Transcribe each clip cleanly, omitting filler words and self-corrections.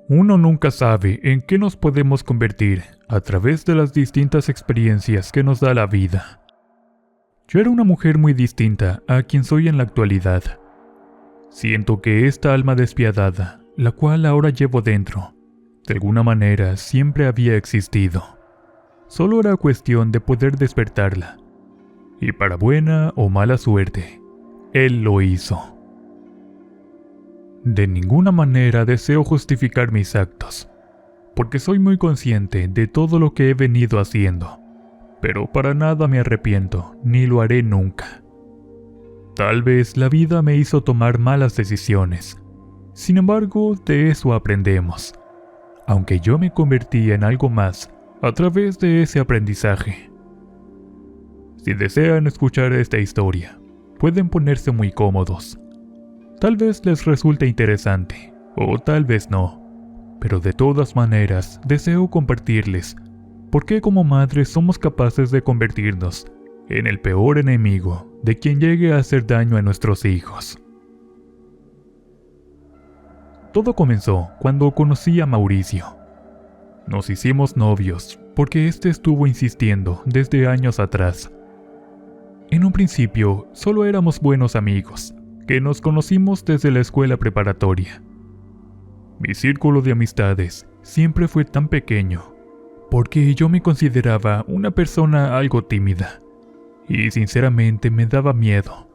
Uno nunca sabe en qué nos podemos convertir a través de las distintas experiencias que nos da la vida. Yo era una mujer muy distinta a quien soy en la actualidad. Siento que esta alma despiadada, la cual ahora llevo dentro, de alguna manera siempre había existido. Solo era cuestión de poder despertarla. Y para buena o mala suerte, él lo hizo. De ninguna manera deseo justificar mis actos, porque soy muy consciente de todo lo que he venido haciendo, pero para nada me arrepiento, ni lo haré nunca. Tal vez la vida me hizo tomar malas decisiones, sin embargo, de eso aprendemos, aunque yo me convertí en algo más a través de ese aprendizaje. Si desean escuchar esta historia, pueden ponerse muy cómodos. Tal vez les resulte interesante, o tal vez no, pero de todas maneras deseo compartirles por qué como madres somos capaces de convertirnos en el peor enemigo de quien llegue a hacer daño a nuestros hijos. Todo comenzó cuando conocí a Mauricio. Nos hicimos novios porque éste estuvo insistiendo desde años atrás. En un principio solo éramos buenos amigos, que nos conocimos desde la escuela preparatoria. Mi círculo de amistades siempre fue tan pequeño, porque yo me consideraba una persona algo tímida, y sinceramente me daba miedo,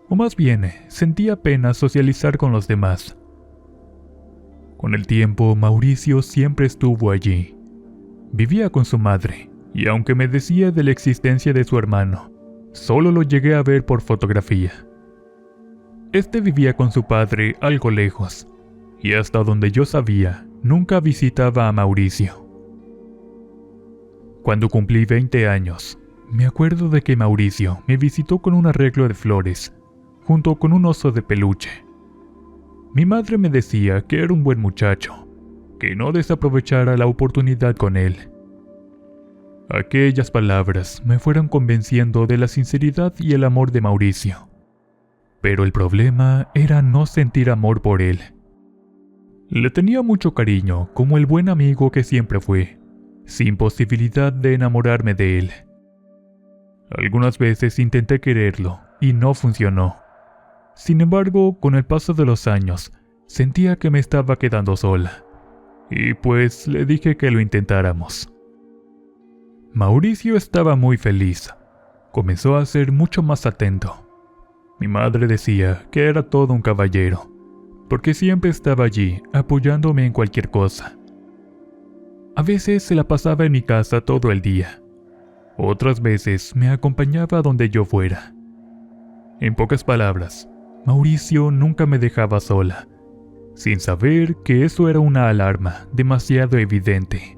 o más bien sentía pena socializar con los demás. Con el tiempo, Mauricio siempre estuvo allí. Vivía con su madre, y aunque me decía de la existencia de su hermano, solo lo llegué a ver por fotografía. Este vivía con su padre algo lejos, y hasta donde yo sabía, nunca visitaba a Mauricio. Cuando cumplí 20 años, me acuerdo de que Mauricio me visitó con un arreglo de flores, junto con un oso de peluche. Mi madre me decía que era un buen muchacho, que no desaprovechara la oportunidad con él. Aquellas palabras me fueron convenciendo de la sinceridad y el amor de Mauricio. Pero el problema era no sentir amor por él. Le tenía mucho cariño como el buen amigo que siempre fue, sin posibilidad de enamorarme de él. Algunas veces intenté quererlo y no funcionó. Sin embargo, con el paso de los años, sentía que me estaba quedando sola. Y pues le dije que lo intentáramos. Mauricio estaba muy feliz. Comenzó a ser mucho más atento. Mi madre decía que era todo un caballero, porque siempre estaba allí apoyándome en cualquier cosa. A veces se la pasaba en mi casa todo el día. Otras veces me acompañaba a donde yo fuera. En pocas palabras, Mauricio nunca me dejaba sola, sin saber que eso era una alarma demasiado evidente.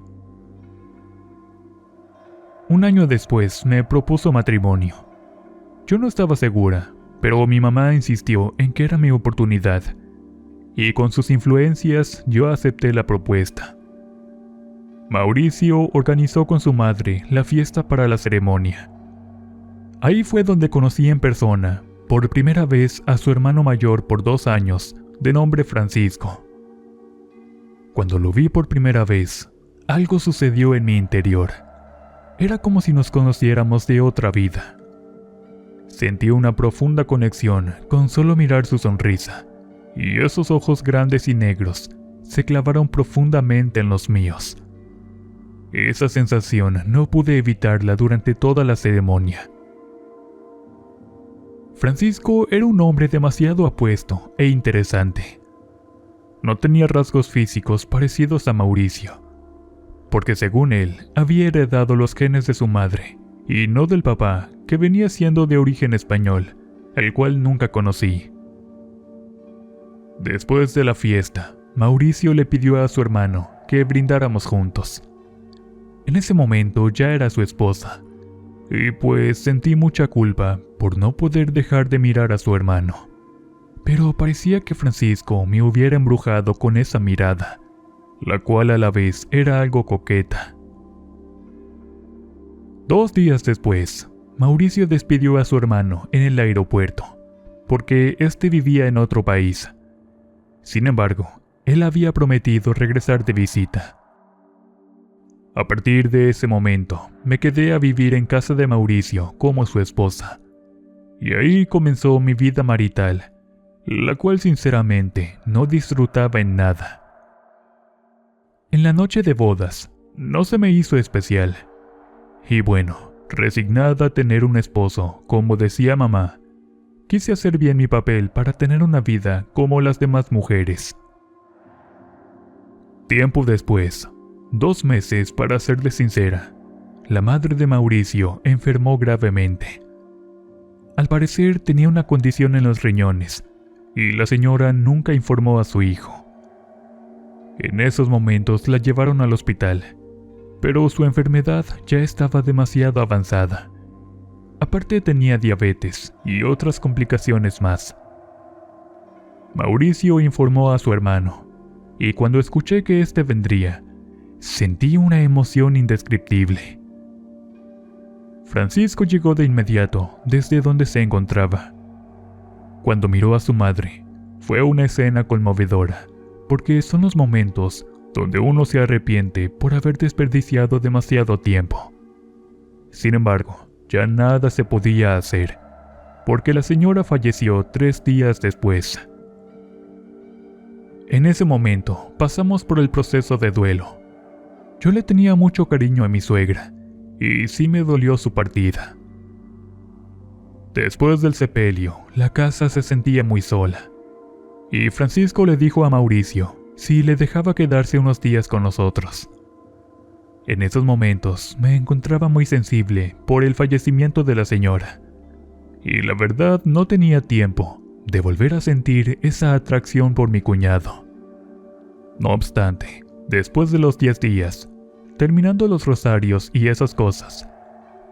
Un año después me propuso matrimonio. Yo no estaba segura, pero mi mamá insistió en que era mi oportunidad, y con sus influencias yo acepté la propuesta. Mauricio organizó con su madre la fiesta para la ceremonia. Ahí fue donde conocí en persona, por primera vez, a su hermano mayor por 2 años, de nombre Francisco. Cuando lo vi por primera vez, algo sucedió en mi interior. Era como si nos conociéramos de otra vida. Sentí una profunda conexión con solo mirar su sonrisa, y esos ojos grandes y negros se clavaron profundamente en los míos. Esa sensación no pude evitarla durante toda la ceremonia. Francisco era un hombre demasiado apuesto e interesante. No tenía rasgos físicos parecidos a Mauricio, porque según él había heredado los genes de su madre, y no del papá, que venía siendo de origen español, el cual nunca conocí. Después de la fiesta, Mauricio le pidió a su hermano que brindáramos juntos. En ese momento ya era su esposa, y pues sentí mucha culpa por no poder dejar de mirar a su hermano. Pero parecía que Francisco me hubiera embrujado con esa mirada, la cual a la vez era algo coqueta. 2 días después, Mauricio despidió a su hermano en el aeropuerto, porque este vivía en otro país. Sin embargo, él había prometido regresar de visita. A partir de ese momento, me quedé a vivir en casa de Mauricio como su esposa. Y ahí comenzó mi vida marital, la cual sinceramente no disfrutaba en nada. En la noche de bodas, no se me hizo especial. Y bueno, resignada a tener un esposo, como decía mamá, quise hacer bien mi papel para tener una vida como las demás mujeres. Tiempo después, 2 meses para serle sincera, la madre de Mauricio enfermó gravemente. Al parecer tenía una condición en los riñones, y la señora nunca informó a su hijo. En esos momentos la llevaron al hospital, pero su enfermedad ya estaba demasiado avanzada. Aparte tenía diabetes y otras complicaciones más. Mauricio informó a su hermano, y cuando escuché que éste vendría, sentí una emoción indescriptible. Francisco llegó de inmediato desde donde se encontraba. Cuando miró a su madre, fue una escena conmovedora, porque son los momentos donde uno se arrepiente por haber desperdiciado demasiado tiempo. Sin embargo, ya nada se podía hacer, porque la señora falleció 3 días después. En ese momento pasamos por el proceso de duelo. Yo le tenía mucho cariño a mi suegra, y sí me dolió su partida. Después del sepelio, la casa se sentía muy sola, y Francisco le dijo a Mauricio si le dejaba quedarse unos días con nosotros. En esos momentos me encontraba muy sensible por el fallecimiento de la señora, y la verdad no tenía tiempo de volver a sentir esa atracción por mi cuñado. No obstante, después de los 10 días, terminando los rosarios y esas cosas,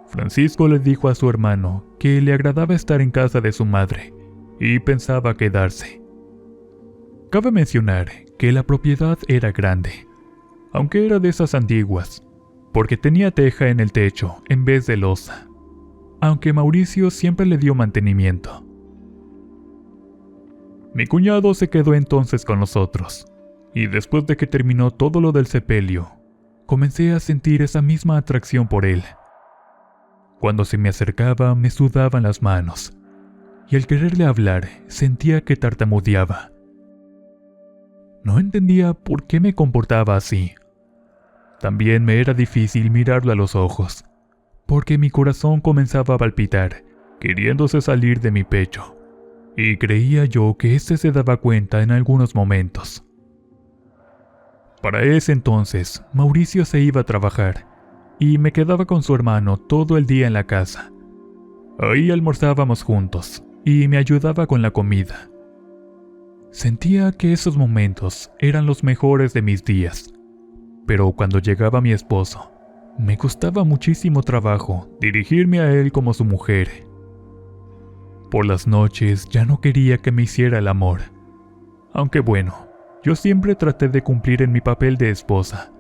Francisco le dijo a su hermano que le agradaba estar en casa de su madre y pensaba quedarse. Cabe mencionar que la propiedad era grande, aunque era de esas antiguas, porque tenía teja en el techo en vez de losa, aunque Mauricio siempre le dio mantenimiento. Mi cuñado se quedó entonces con nosotros, y después de que terminó todo lo del sepelio, comencé a sentir esa misma atracción por él. Cuando se me acercaba me sudaban las manos, y al quererle hablar sentía que tartamudeaba. No entendía por qué me comportaba así. También me era difícil mirarlo a los ojos, porque mi corazón comenzaba a palpitar, queriéndose salir de mi pecho, y creía yo que éste se daba cuenta en algunos momentos. Para ese entonces, Mauricio se iba a trabajar, y me quedaba con su hermano todo el día en la casa. Ahí almorzábamos juntos, y me ayudaba con la comida. Sentía que esos momentos eran los mejores de mis días, pero cuando llegaba mi esposo, me costaba muchísimo trabajo dirigirme a él como su mujer. Por las noches ya no quería que me hiciera el amor, aunque bueno, yo siempre traté de cumplir en mi papel de esposa,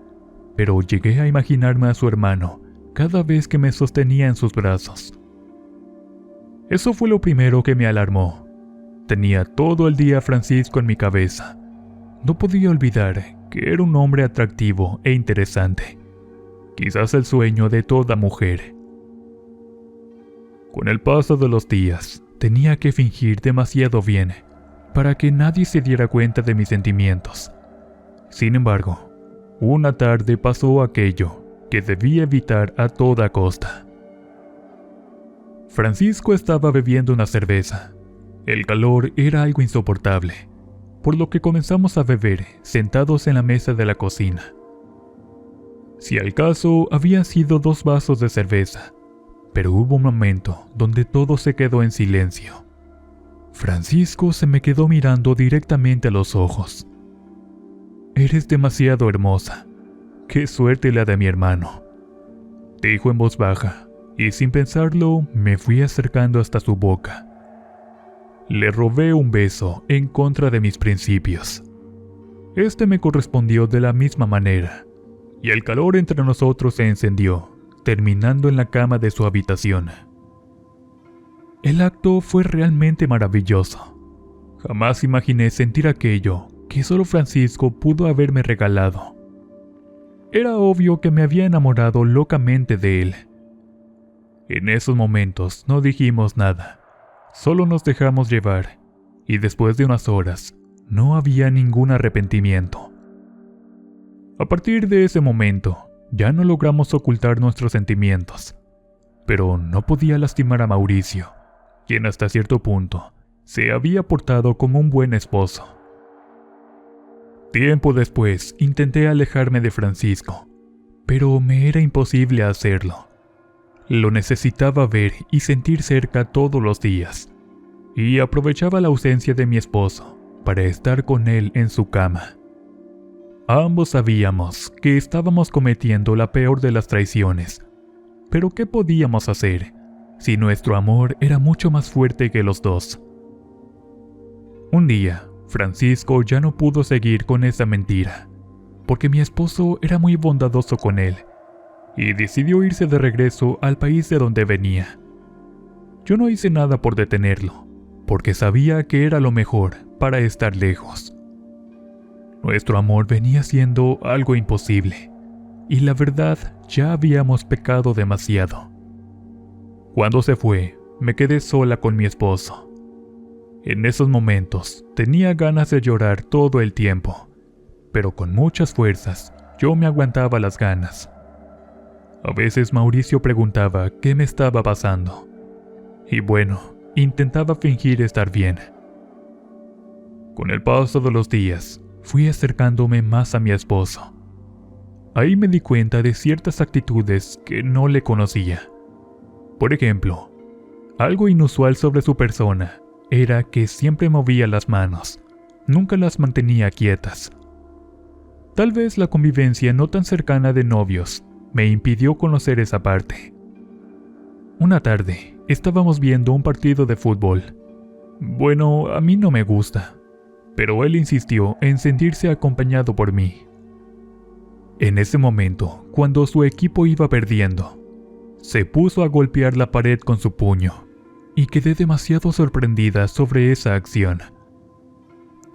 pero llegué a imaginarme a su hermano cada vez que me sostenía en sus brazos. Eso fue lo primero que me alarmó. Tenía todo el día a Francisco en mi cabeza. No podía olvidar que era un hombre atractivo e interesante, quizás el sueño de toda mujer. Con el paso de los días, tenía que fingir demasiado bien para que nadie se diera cuenta de mis sentimientos. Sin embargo, una tarde pasó aquello que debía evitar a toda costa. Francisco estaba bebiendo una cerveza. El calor era algo insoportable, por lo que comenzamos a beber sentados en la mesa de la cocina. Si al caso, habían sido 2 vasos de cerveza, pero hubo un momento donde todo se quedó en silencio. Francisco se me quedó mirando directamente a los ojos. «Eres demasiado hermosa. Qué suerte la de mi hermano», dijo en voz baja, y sin pensarlo me fui acercando hasta su boca. Le robé un beso en contra de mis principios. Este me correspondió de la misma manera, y el calor entre nosotros se encendió, terminando en la cama de su habitación. El acto fue realmente maravilloso. Jamás imaginé sentir aquello que solo Francisco pudo haberme regalado. Era obvio que me había enamorado locamente de él. En esos momentos no dijimos nada, solo nos dejamos llevar, y después de unas horas no había ningún arrepentimiento. A partir de ese momento, ya no logramos ocultar nuestros sentimientos, pero no podía lastimar a Mauricio, quien hasta cierto punto se había portado como un buen esposo. Tiempo después intenté alejarme de Francisco, pero me era imposible hacerlo. Lo necesitaba ver y sentir cerca todos los días, y aprovechaba la ausencia de mi esposo para estar con él en su cama. Ambos sabíamos que estábamos cometiendo la peor de las traiciones, pero ¿qué podíamos hacer si nuestro amor era mucho más fuerte que los dos? Un día, Francisco ya no pudo seguir con esa mentira, porque mi esposo era muy bondadoso con él, y decidió irse de regreso al país de donde venía. Yo no hice nada por detenerlo, porque sabía que era lo mejor para estar lejos. Nuestro amor venía siendo algo imposible, y la verdad ya habíamos pecado demasiado. Cuando se fue, me quedé sola con mi esposo. En esos momentos tenía ganas de llorar todo el tiempo, pero con muchas fuerzas yo me aguantaba las ganas. A veces Mauricio preguntaba qué me estaba pasando, y bueno, intentaba fingir estar bien. Con el paso de los días, fui acercándome más a mi esposo. Ahí me di cuenta de ciertas actitudes que no le conocía. Por ejemplo, algo inusual sobre su persona era que siempre movía las manos, nunca las mantenía quietas. Tal vez la convivencia no tan cercana de novios me impidió conocer esa parte. Una tarde, estábamos viendo un partido de fútbol. Bueno, a mí no me gusta, pero él insistió en sentirse acompañado por mí. En ese momento, cuando su equipo iba perdiendo, se puso a golpear la pared con su puño, y quedé demasiado sorprendida sobre esa acción.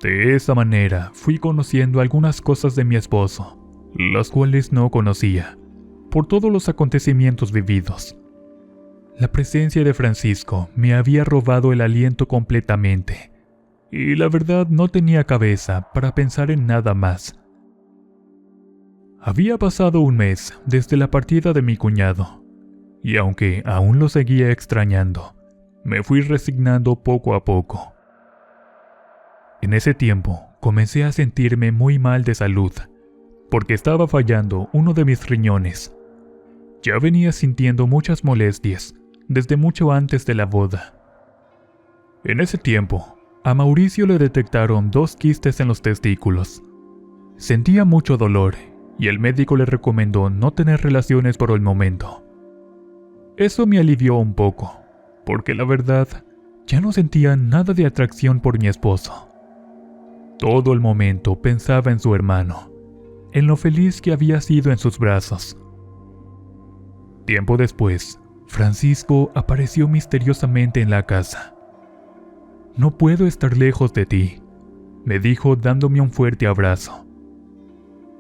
De esa manera fui conociendo algunas cosas de mi esposo, las cuales no conocía, por todos los acontecimientos vividos. La presencia de Francisco me había robado el aliento completamente, y la verdad no tenía cabeza para pensar en nada más. Había pasado un mes desde la partida de mi cuñado, y aunque aún lo seguía extrañando, me fui resignando poco a poco. En ese tiempo comencé a sentirme muy mal de salud, porque estaba fallando uno de mis riñones. Ya venía sintiendo muchas molestias desde mucho antes de la boda. En ese tiempo, a Mauricio le detectaron 2 quistes en los testículos. Sentía mucho dolor y el médico le recomendó no tener relaciones por el momento. Eso me alivió un poco, porque la verdad, ya no sentía nada de atracción por mi esposo. Todo el momento pensaba en su hermano, en lo feliz que había sido en sus brazos. Tiempo después, Francisco apareció misteriosamente en la casa. «No puedo estar lejos de ti», me dijo dándome un fuerte abrazo.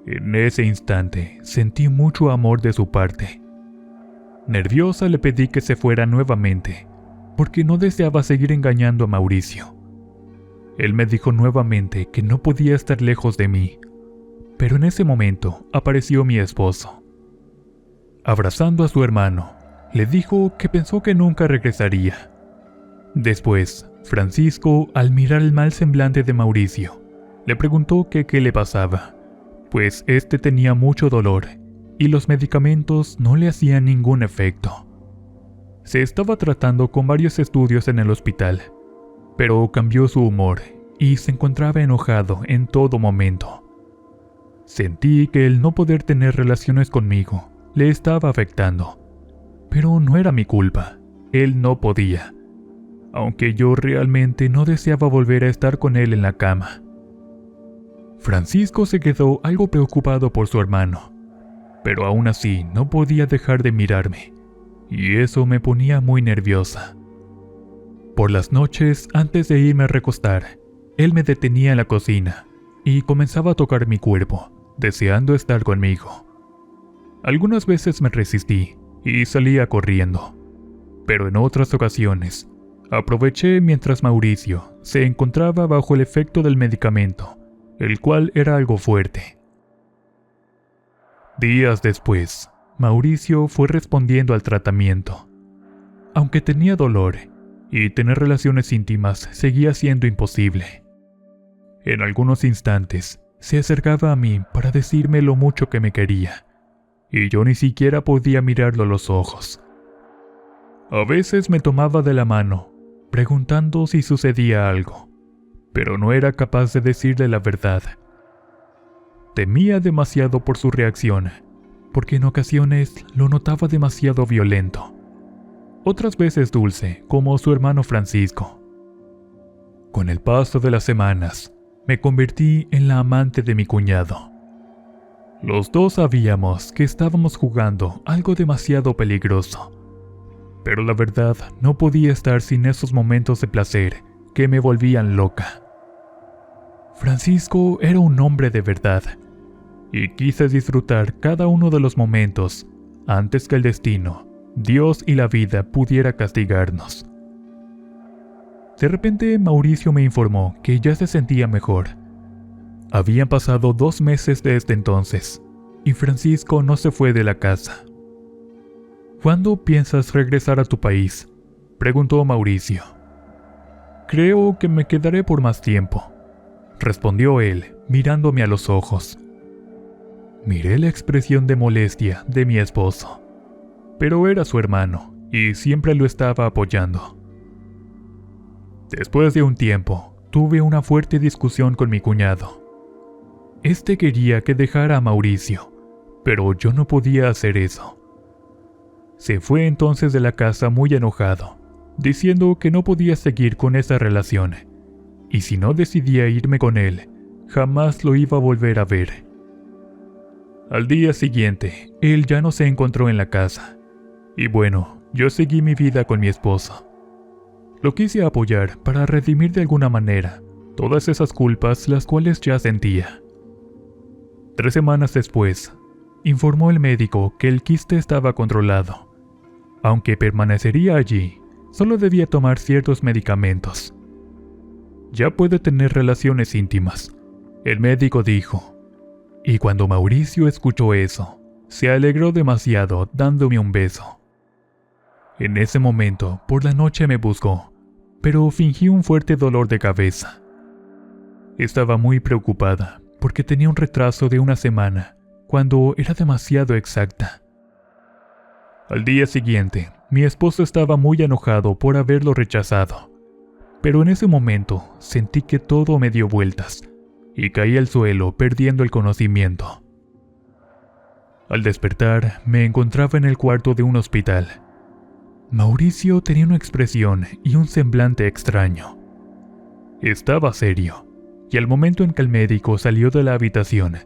En ese instante sentí mucho amor de su parte. Nerviosa le pedí que se fuera nuevamente, porque no deseaba seguir engañando a Mauricio. Él me dijo nuevamente que no podía estar lejos de mí, pero en ese momento apareció mi esposo. Abrazando a su hermano, le dijo que pensó que nunca regresaría. Después, Francisco, al mirar el mal semblante de Mauricio, le preguntó que qué le pasaba, pues este tenía mucho dolor y los medicamentos no le hacían ningún efecto. Se estaba tratando con varios estudios en el hospital, pero cambió su humor y se encontraba enojado en todo momento. Sentí que el no poder tener relaciones conmigo le estaba afectando, pero no era mi culpa, él no podía, aunque yo realmente no deseaba volver a estar con él en la cama. Francisco se quedó algo preocupado por su hermano, pero aún así no podía dejar de mirarme, y eso me ponía muy nerviosa. Por las noches, antes de irme a recostar, él me detenía en la cocina, y comenzaba a tocar mi cuerpo, deseando estar conmigo. Algunas veces me resistí y salía corriendo, pero en otras ocasiones aproveché mientras Mauricio se encontraba bajo el efecto del medicamento, el cual era algo fuerte. Días después, Mauricio fue respondiendo al tratamiento. Aunque tenía dolor, y tener relaciones íntimas seguía siendo imposible. En algunos instantes, se acercaba a mí para decirme lo mucho que me quería, y yo ni siquiera podía mirarlo a los ojos. A veces me tomaba de la mano, preguntando si sucedía algo, pero no era capaz de decirle la verdad. Temía demasiado por su reacción, porque en ocasiones lo notaba demasiado violento. Otras veces dulce, como su hermano Francisco. Con el paso de las semanas, me convertí en la amante de mi cuñado. Los dos sabíamos que estábamos jugando algo demasiado peligroso, pero la verdad no podía estar sin esos momentos de placer que me volvían loca. Francisco era un hombre de verdad, y quise disfrutar cada uno de los momentos antes que el destino, Dios y la vida pudiera castigarnos. De repente Mauricio me informó que ya se sentía mejor. Habían pasado 2 meses desde entonces, y Francisco no se fue de la casa. ¿Cuándo piensas regresar a tu país?, preguntó Mauricio. Creo que me quedaré por más tiempo, respondió él, mirándome a los ojos. Miré la expresión de molestia de mi esposo, pero era su hermano y siempre lo estaba apoyando. Después de un tiempo, tuve una fuerte discusión con mi cuñado. Este quería que dejara a Mauricio, pero yo no podía hacer eso. Se fue entonces de la casa muy enojado, diciendo que no podía seguir con esa relación, y si no decidía irme con él, jamás lo iba a volver a ver. Al día siguiente, él ya no se encontró en la casa, y bueno, yo seguí mi vida con mi esposo. Lo quise apoyar para redimir de alguna manera todas esas culpas las cuales ya sentía. 3 semanas después, informó el médico que el quiste estaba controlado. Aunque permanecería allí, solo debía tomar ciertos medicamentos. Ya puede tener relaciones íntimas, el médico dijo. Y cuando Mauricio escuchó eso, se alegró demasiado dándome un beso. En ese momento, por la noche me buscó, pero fingí un fuerte dolor de cabeza. Estaba muy preocupada porque tenía un retraso de 1 semana, cuando era demasiado exacta. Al día siguiente, mi esposo estaba muy enojado por haberlo rechazado, pero en ese momento sentí que todo me dio vueltas y caí al suelo perdiendo el conocimiento. Al despertar, me encontraba en el cuarto de un hospital. Mauricio tenía una expresión y un semblante extraño. Estaba serio, y al momento en que el médico salió de la habitación,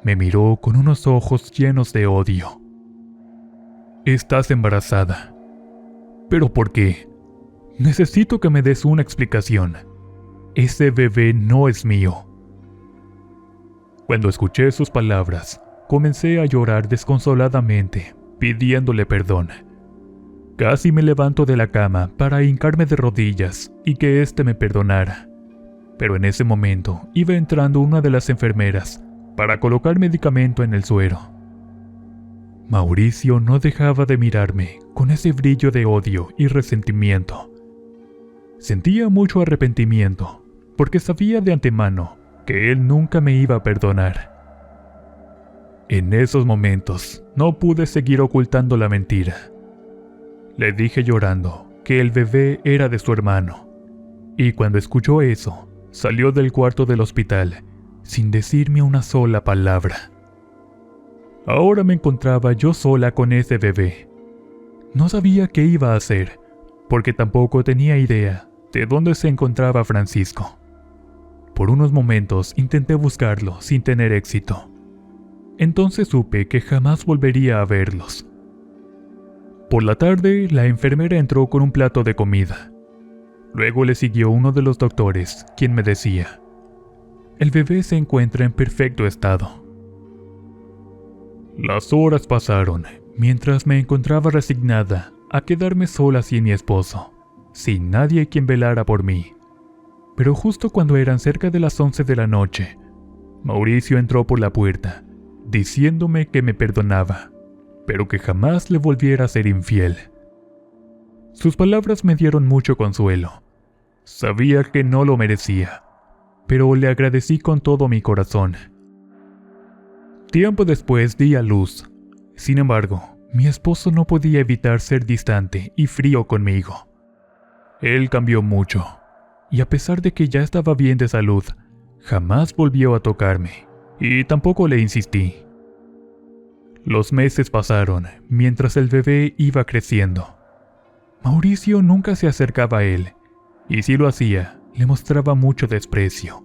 me miró con unos ojos llenos de odio. «Estás embarazada». «¿Pero por qué? Necesito que me des una explicación. Ese bebé no es mío». Cuando escuché sus palabras, comencé a llorar desconsoladamente, pidiéndole perdón. Casi me levanto de la cama para hincarme de rodillas y que éste me perdonara. Pero en ese momento iba entrando una de las enfermeras para colocar medicamento en el suero. Mauricio no dejaba de mirarme con ese brillo de odio y resentimiento. Sentía mucho arrepentimiento, porque sabía de antemano que él nunca me iba a perdonar. En esos momentos no pude seguir ocultando la mentira. Le dije llorando que el bebé era de su hermano, y cuando escuchó eso, salió del cuarto del hospital sin decirme una sola palabra. Ahora me encontraba yo sola con ese bebé. No sabía qué iba a hacer, porque tampoco tenía idea de dónde se encontraba Francisco. Por unos momentos intenté buscarlo sin tener éxito. Entonces supe que jamás volvería a verlos. Por la tarde, la enfermera entró con un plato de comida. Luego le siguió uno de los doctores, quien me decía: El bebé se encuentra en perfecto estado. Las horas pasaron, mientras me encontraba resignada a quedarme sola sin mi esposo, sin nadie quien velara por mí. Pero justo cuando eran cerca de las 11 de la noche, Mauricio entró por la puerta, diciéndome que me perdonaba, pero que jamás le volviera a ser infiel. Sus palabras me dieron mucho consuelo. Sabía que no lo merecía, pero le agradecí con todo mi corazón. Tiempo después di a luz. Sin embargo, mi esposo no podía evitar ser distante y frío conmigo. Él cambió mucho, y a pesar de que ya estaba bien de salud, jamás volvió a tocarme, y tampoco le insistí. Los meses pasaron mientras el bebé iba creciendo. Mauricio nunca se acercaba a él, y si lo hacía, le mostraba mucho desprecio.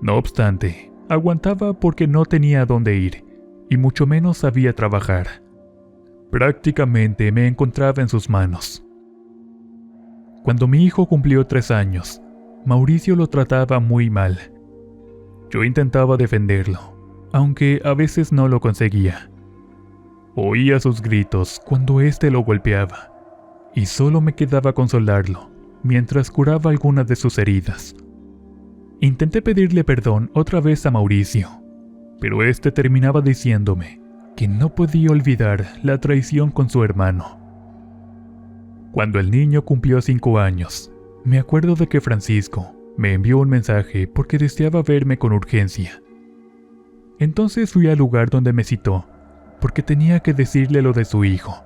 No obstante, aguantaba porque no tenía a dónde ir, y mucho menos sabía trabajar. Prácticamente me encontraba en sus manos. Cuando mi hijo cumplió 3 años, Mauricio lo trataba muy mal. Yo intentaba defenderlo, aunque a veces no lo conseguía. Oía sus gritos cuando éste lo golpeaba, y solo me quedaba consolarlo mientras curaba algunas de sus heridas. Intenté pedirle perdón otra vez a Mauricio, pero éste terminaba diciéndome que no podía olvidar la traición con su hermano. Cuando el niño cumplió 5 años, me acuerdo de que Francisco me envió un mensaje porque deseaba verme con urgencia. Entonces fui al lugar donde me citó, porque tenía que decirle lo de su hijo.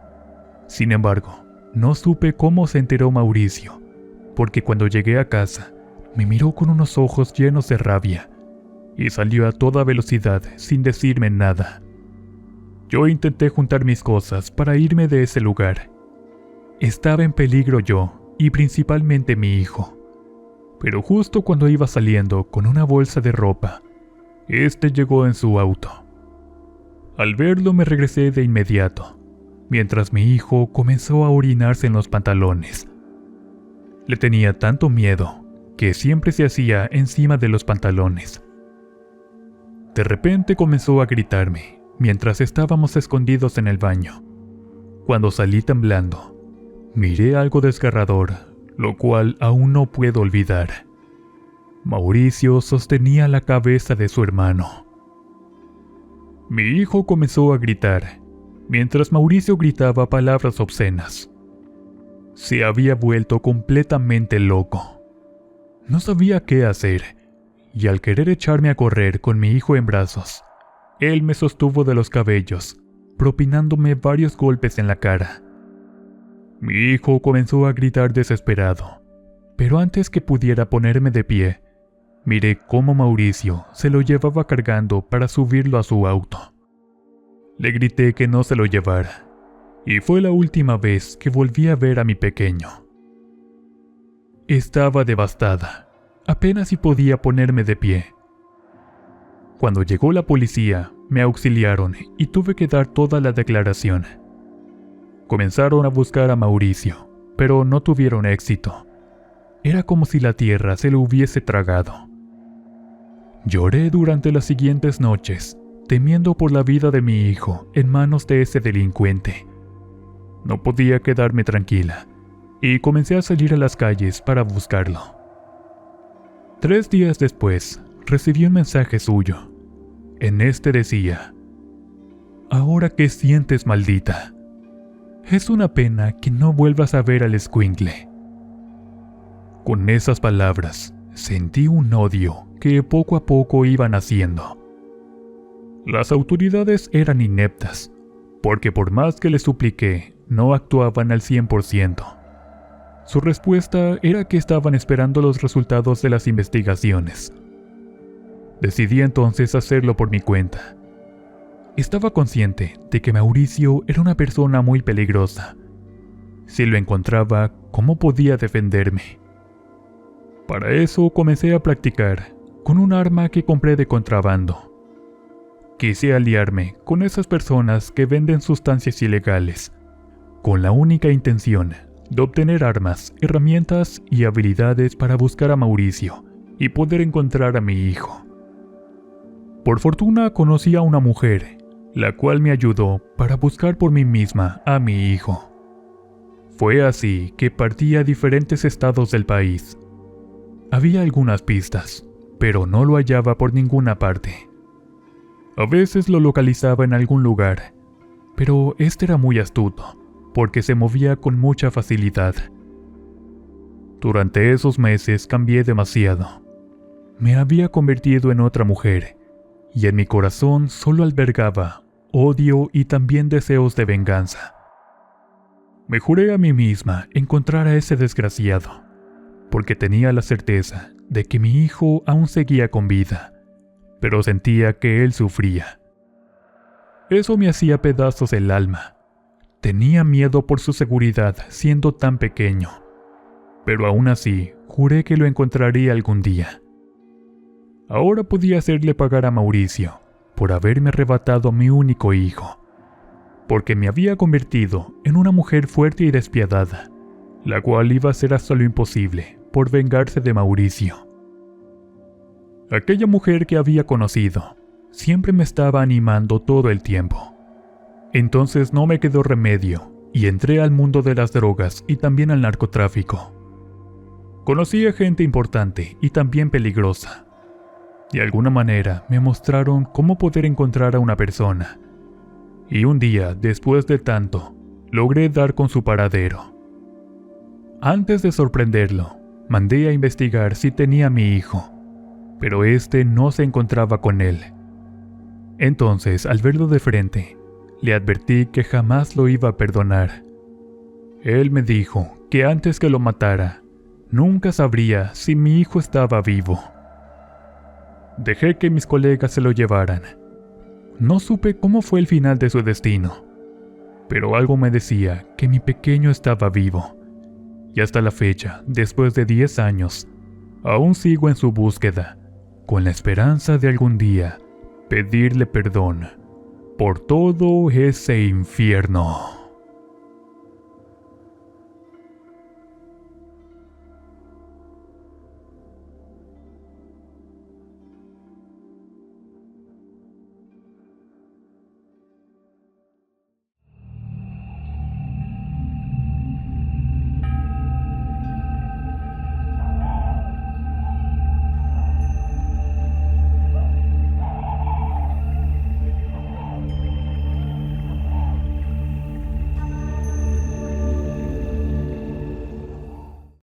Sin embargo, no supe cómo se enteró Mauricio, porque cuando llegué a casa, me miró con unos ojos llenos de rabia, y salió a toda velocidad sin decirme nada. Yo intenté juntar mis cosas para irme de ese lugar. Estaba en peligro yo, y principalmente mi hijo. Pero justo cuando iba saliendo con una bolsa de ropa, este llegó en su auto. Al verlo me regresé de inmediato, mientras mi hijo comenzó a orinarse en los pantalones. Le tenía tanto miedo que siempre se hacía encima de los pantalones. De repente comenzó a gritarme mientras estábamos escondidos en el baño. Cuando salí temblando, miré algo desgarrador, lo cual aún no puedo olvidar. Mauricio sostenía la cabeza de su hermano. Mi hijo comenzó a gritar, mientras Mauricio gritaba palabras obscenas. Se había vuelto completamente loco. No sabía qué hacer, y al querer echarme a correr con mi hijo en brazos, él me sostuvo de los cabellos, propinándome varios golpes en la cara. Mi hijo comenzó a gritar desesperado, pero antes que pudiera ponerme de pie, miré cómo Mauricio se lo llevaba cargando para subirlo a su auto. Le grité que no se lo llevara, y fue la última vez que volví a ver a mi pequeño. Estaba devastada, apenas si podía ponerme de pie. Cuando llegó la policía, me auxiliaron y tuve que dar toda la declaración. Comenzaron a buscar a Mauricio, pero no tuvieron éxito. Era como si la tierra se lo hubiese tragado. Lloré durante las siguientes noches, temiendo por la vida de mi hijo en manos de ese delincuente. No podía quedarme tranquila, y comencé a salir a las calles para buscarlo. 3 días después, recibí un mensaje suyo. En este decía: «Ahora qué sientes, maldita. Es una pena que no vuelvas a ver al escuincle». Con esas palabras, sentí un odio que poco a poco iba naciendo. Las autoridades eran ineptas, porque por más que les supliqué, no actuaban al 100%. Su respuesta era que estaban esperando los resultados de las investigaciones. Decidí entonces hacerlo por mi cuenta. Estaba consciente de que Mauricio era una persona muy peligrosa. Si lo encontraba, ¿cómo podía defenderme? Para eso comencé a practicar con un arma que compré de contrabando. Quise aliarme con esas personas que venden sustancias ilegales, con la única intención de obtener armas, herramientas y habilidades para buscar a Mauricio y poder encontrar a mi hijo. Por fortuna conocí a una mujer, la cual me ayudó para buscar por mí misma a mi hijo. Fue así que partí a diferentes estados del país. Había algunas pistas, pero no lo hallaba por ninguna parte. A veces lo localizaba en algún lugar, pero este era muy astuto, porque se movía con mucha facilidad. Durante esos meses cambié demasiado. Me había convertido en otra mujer, y en mi corazón solo albergaba odio y también deseos de venganza. Me juré a mí misma encontrar a ese desgraciado, porque tenía la certeza de que mi hijo aún seguía con vida, pero sentía que él sufría. Eso me hacía pedazos el alma. Tenía miedo por su seguridad siendo tan pequeño, pero aún así juré que lo encontraría algún día. Ahora podía hacerle pagar a Mauricio por haberme arrebatado a mi único hijo, porque me había convertido en una mujer fuerte y despiadada, la cual iba a hacer hasta lo imposible por vengarse de Mauricio. Aquella mujer que había conocido siempre me estaba animando todo el tiempo. Entonces no me quedó remedio y entré al mundo de las drogas y también al narcotráfico. Conocí a gente importante y también peligrosa. De alguna manera me mostraron cómo poder encontrar a una persona. Y un día, después de tanto, logré dar con su paradero. Antes de sorprenderlo, mandé a investigar si tenía a mi hijo, pero este no se encontraba con él. Entonces, al verlo de frente, le advertí que jamás lo iba a perdonar. Él me dijo que antes que lo matara, nunca sabría si mi hijo estaba vivo. Dejé que mis colegas se lo llevaran. No supe cómo fue el final de su destino, pero algo me decía que mi pequeño estaba vivo. Y hasta la fecha, después de 10 años, aún sigo en su búsqueda, con la esperanza de algún día pedirle perdón por todo ese infierno.